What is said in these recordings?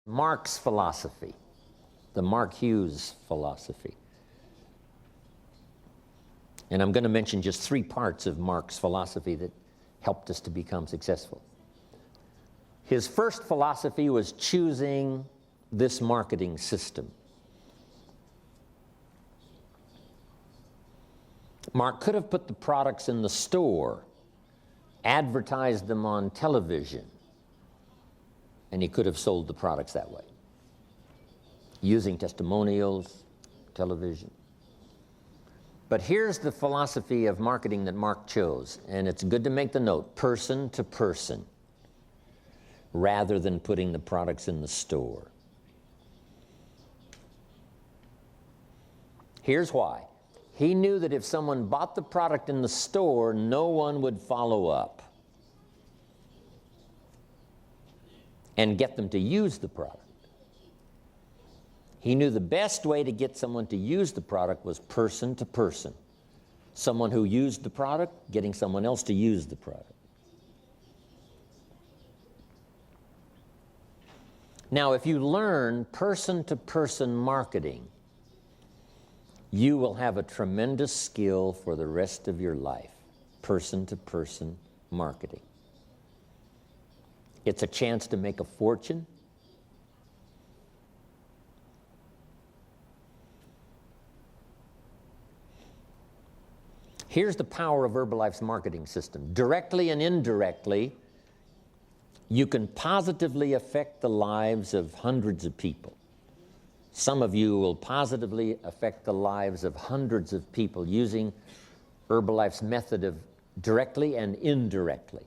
Mark's philosophy, the Mark Hughes philosophy. And I'm going to mention just 3 parts of Mark's philosophy that helped us to become successful. His first philosophy was choosing this marketing system. Mark could have put the products in the store, advertised them on television, and he could have sold the products that way, using testimonials, television. But here's the philosophy of marketing that Mark chose, and it's good to make the note, person to person, rather than putting the products in the store. Here's why. He knew that if someone bought the product in the store, no one would follow up and get them to use the product. He knew the best way to get someone to use the product was person to person. Someone who used the product, getting someone else to use the product. Now, if you learn person-to-person marketing, you will have a tremendous skill for the rest of your life, person-to-person marketing. It's a chance to make a fortune. Here's the power of Herbalife's marketing system. Directly and indirectly, you can positively affect the lives of hundreds of people. Some of you will positively affect the lives of hundreds of people using Herbalife's method of directly and indirectly.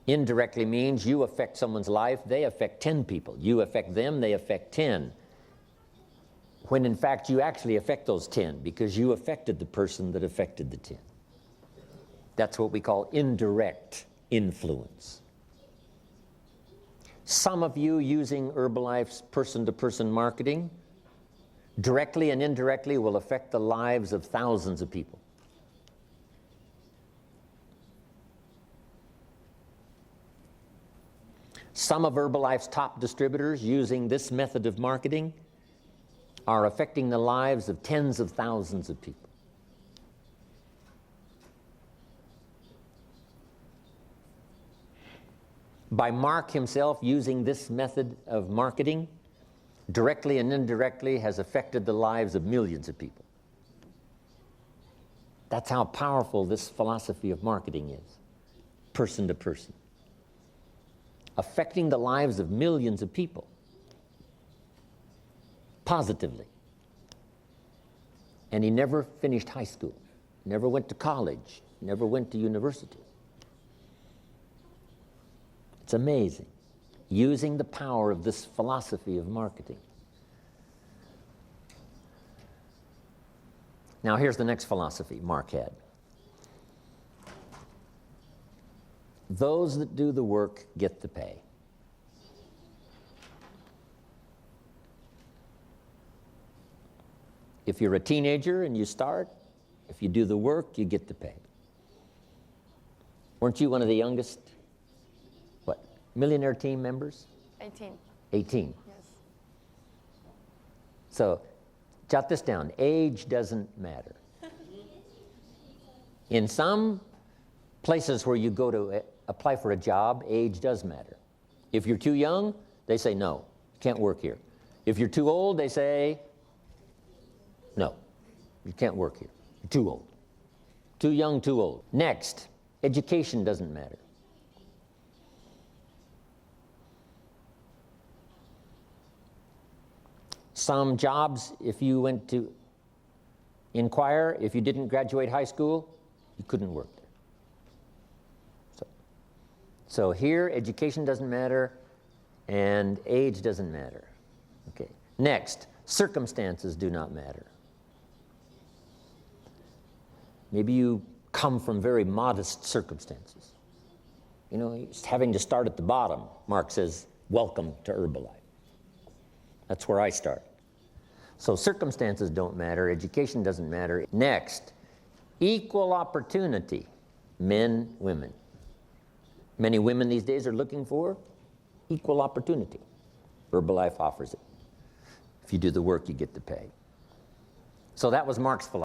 Indirectly means you affect someone's life, they affect 10 people. You affect them, they affect 10. When in fact you actually affect those 10 because you affected the person that affected the 10. That's what we call indirect influence. Some of you using Herbalife's person-to-person marketing directly and indirectly will affect the lives of thousands of people. Some of Herbalife's top distributors using this method of marketing are affecting the lives of tens of thousands of people. By Mark himself using this method of marketing, directly and indirectly has affected the lives of millions of people. That's how powerful this philosophy of marketing is, person to person. Affecting the lives of millions of people positively. And he never finished high school, never went to college, never went to university. It's amazing, using the power of this philosophy of marketing. Now here's the next philosophy Mark had. Those that do the work get the pay. If you're a teenager and you start, if you do the work, you get the pay. Weren't you one of the youngest, millionaire team members? 18. 18. Yes. So, jot this down. Age doesn't matter. In some places where you go to apply for a job, age does matter. If you're too young, they say no, you can't work here. If you're too old, they say no, you can't work here. You're too old. Too young, too old. Next, education doesn't matter. Some jobs, if you went to inquire, if you didn't graduate high school, you couldn't work there. So here, education doesn't matter, and age doesn't matter. Okay. Next, circumstances do not matter. Maybe you come from very modest circumstances. You know, having to start at the bottom. Mark says, welcome to Herbalife. That's where I start. So circumstances don't matter, education doesn't matter. Next, equal opportunity, men, women. Many women these days are looking for equal opportunity. Herbalife offers it. If you do the work, you get to pay. So that was Mark's philosophy.